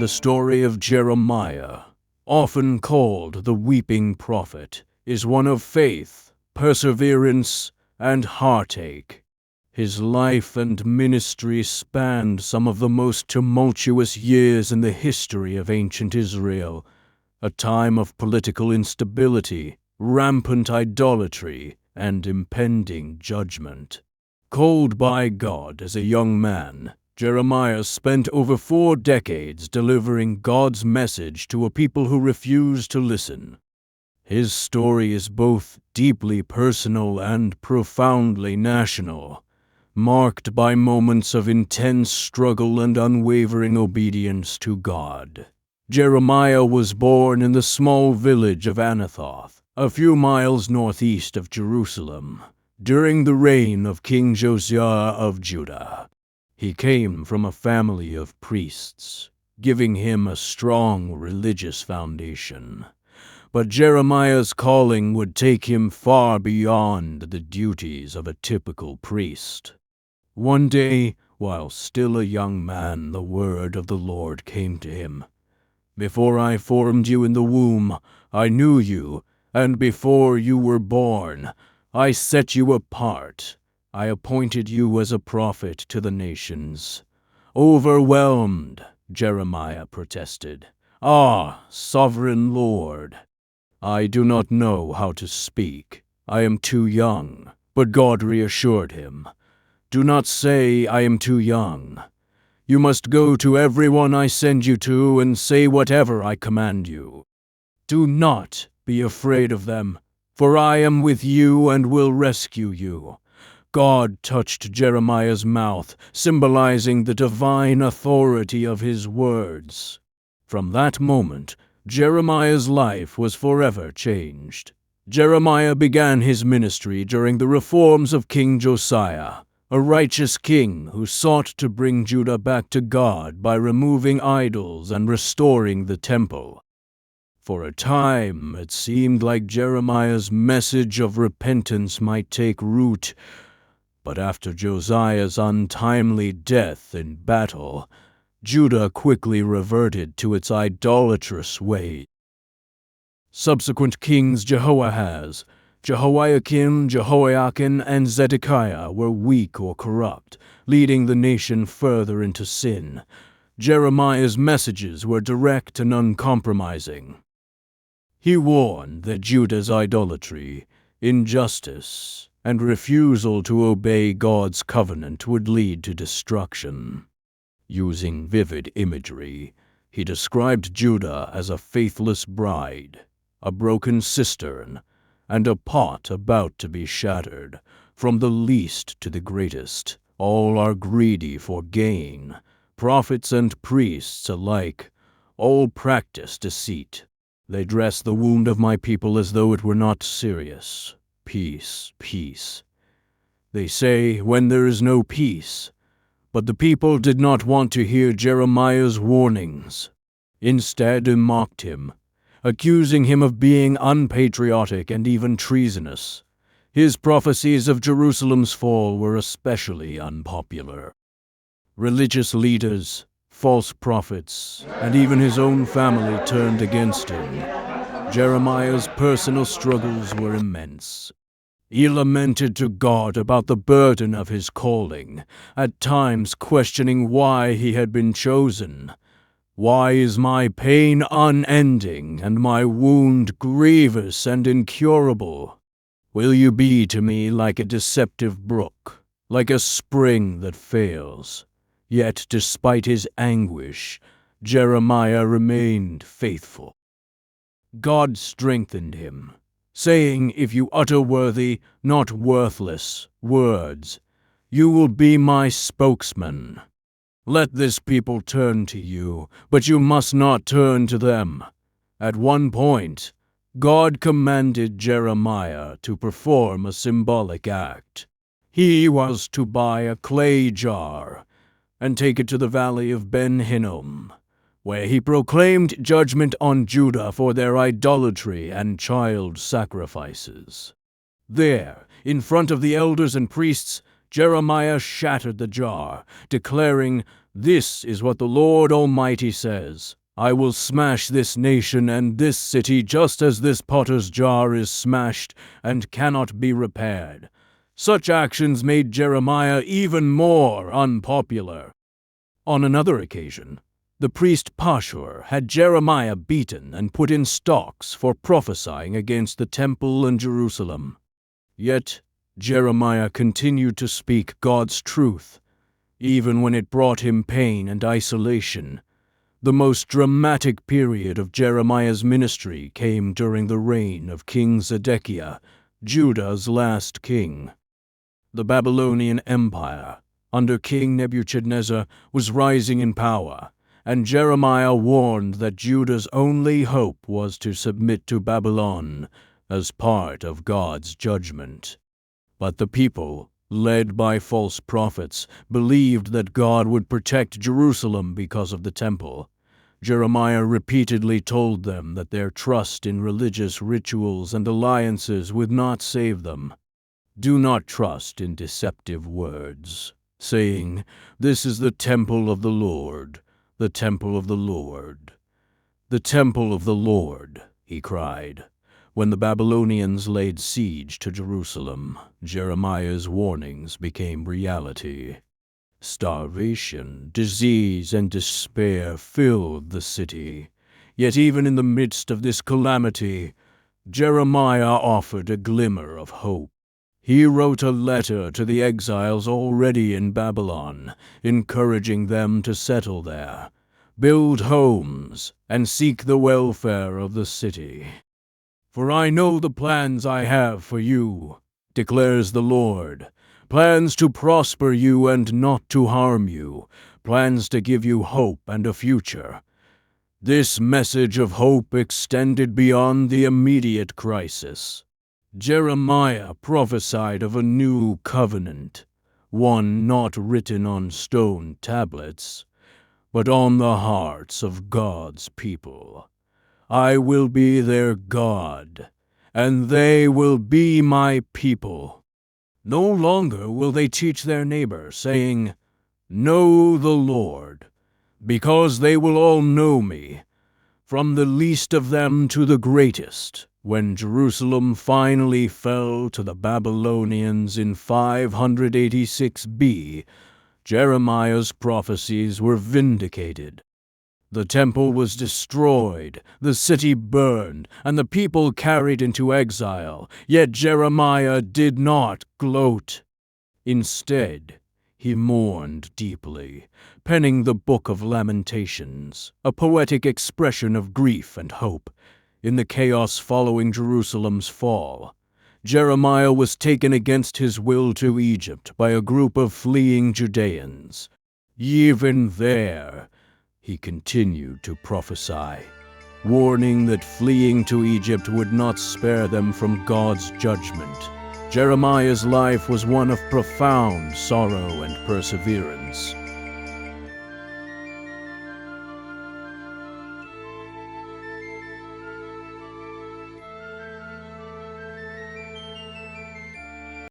story of Jeremiah, often called the weeping prophet, is one of faith, perseverance, and heartache. His life and ministry spanned some of the most tumultuous years in the history of ancient Israel, a time of political instability, rampant idolatry, and impending judgment. Called by God as a young man, Jeremiah spent over 4 decades delivering God's message to a people who refused to listen. His story is both deeply personal and profoundly national, marked by moments of intense struggle and unwavering obedience to God. Jeremiah was born in the small village of Anathoth, a few miles northeast of Jerusalem, during the reign of King Josiah of Judah. He came from a family of priests, giving him a strong religious foundation. But Jeremiah's calling would take him far beyond the duties of a typical priest. One day, while still a young man, the word of the Lord came to him. "Before I formed you in the womb, I knew you, and before you were born, I set you apart. I appointed you as a prophet to the nations." Overwhelmed, Jeremiah protested. "Ah, sovereign Lord, I do not know how to speak. I am too young." But God reassured him. "Do not say I am too young. You must go to everyone I send you to and say whatever I command you. Do not be afraid of them, for I am with you and will rescue you." God touched Jeremiah's mouth, symbolizing the divine authority of his words. From that moment, Jeremiah's life was forever changed. Jeremiah began his ministry during the reforms of King Josiah, a righteous king who sought to bring Judah back to God by removing idols and restoring the temple. For a time, it seemed like Jeremiah's message of repentance might take root, but after Josiah's untimely death in battle, Judah quickly reverted to its idolatrous ways. Subsequent kings Jehoahaz, Jehoiakim, Jehoiakim, and Zedekiah were weak or corrupt, leading the nation further into sin. Jeremiah's messages were direct and uncompromising. He warned that Judah's idolatry, injustice, and refusal to obey God's covenant would lead to destruction. Using vivid imagery, he described Judah as a faithless bride, a broken cistern, and a pot about to be shattered. From the least to the greatest, all are greedy for gain. Prophets and priests alike, all practice deceit. They dress the wound of my people as though it were not serious. Peace, peace. They say, when there is no peace. But the people did not want to hear Jeremiah's warnings. Instead, they mocked him, accusing him of being unpatriotic and even treasonous. His prophecies of Jerusalem's fall were especially unpopular. Religious leaders, false prophets, and even his own family turned against him. Jeremiah's personal struggles were immense. He lamented to God about the burden of his calling, at times questioning why he had been chosen. "Why is my pain unending and my wound grievous and incurable? Will you be to me like a deceptive brook, like a spring that fails?" Yet, despite his anguish, Jeremiah remained faithful. God strengthened him, saying, "If you utter worthy, not worthless, words, you will be my spokesman. Let this people turn to you, but you must not turn to them." At one point, God commanded Jeremiah to perform a symbolic act. He was to buy a clay jar and take it to the valley of Ben Hinnom, where he proclaimed judgment on Judah for their idolatry and child sacrifices. There, in front of the elders and priests, Jeremiah shattered the jar, declaring, "This is what the Lord Almighty says. I will smash this nation and this city just as this potter's jar is smashed and cannot be repaired." Such actions made Jeremiah even more unpopular. On another occasion, the priest Pashur had Jeremiah beaten and put in stocks for prophesying against the temple and Jerusalem. Yet Jeremiah continued to speak God's truth, even when it brought him pain and isolation. The most dramatic period of Jeremiah's ministry came during the reign of King Zedekiah, Judah's last king. The Babylonian Empire, under King Nebuchadnezzar, was rising in power, and Jeremiah warned that Judah's only hope was to submit to Babylon as part of God's judgment. But the people, led by false prophets, believed that God would protect Jerusalem because of the temple. Jeremiah repeatedly told them that their trust in religious rituals and alliances would not save them. "Do not trust in deceptive words, saying, 'This is the temple of the Lord, the temple of the Lord.' The temple of the Lord," he cried. When the Babylonians laid siege to Jerusalem, Jeremiah's warnings became reality. Starvation, disease, and despair filled the city. Yet even in the midst of this calamity, Jeremiah offered a glimmer of hope. He wrote a letter to the exiles already in Babylon, encouraging them to settle there, build homes, and seek the welfare of the city. "For I know the plans I have for you, declares the Lord, plans to prosper you and not to harm you, plans to give you hope and a future." This message of hope extended beyond the immediate crisis. Jeremiah prophesied of a new covenant, one not written on stone tablets, but on the hearts of God's people. "I will be their God, and they will be my people. No longer will they teach their neighbor, saying, 'Know the Lord,' because they will all know me, from the least of them to the greatest." When Jerusalem finally fell to the Babylonians in 586 B, Jeremiah's prophecies were vindicated. The temple was destroyed, the city burned, and the people carried into exile. Yet Jeremiah did not gloat. Instead, he mourned deeply, penning the Book of Lamentations, a poetic expression of grief and hope. In the chaos following Jerusalem's fall, Jeremiah was taken against his will to Egypt by a group of fleeing Judeans. Even there, he continued to prophesy, warning that fleeing to Egypt would not spare them from God's judgment. Jeremiah's life was one of profound sorrow and perseverance.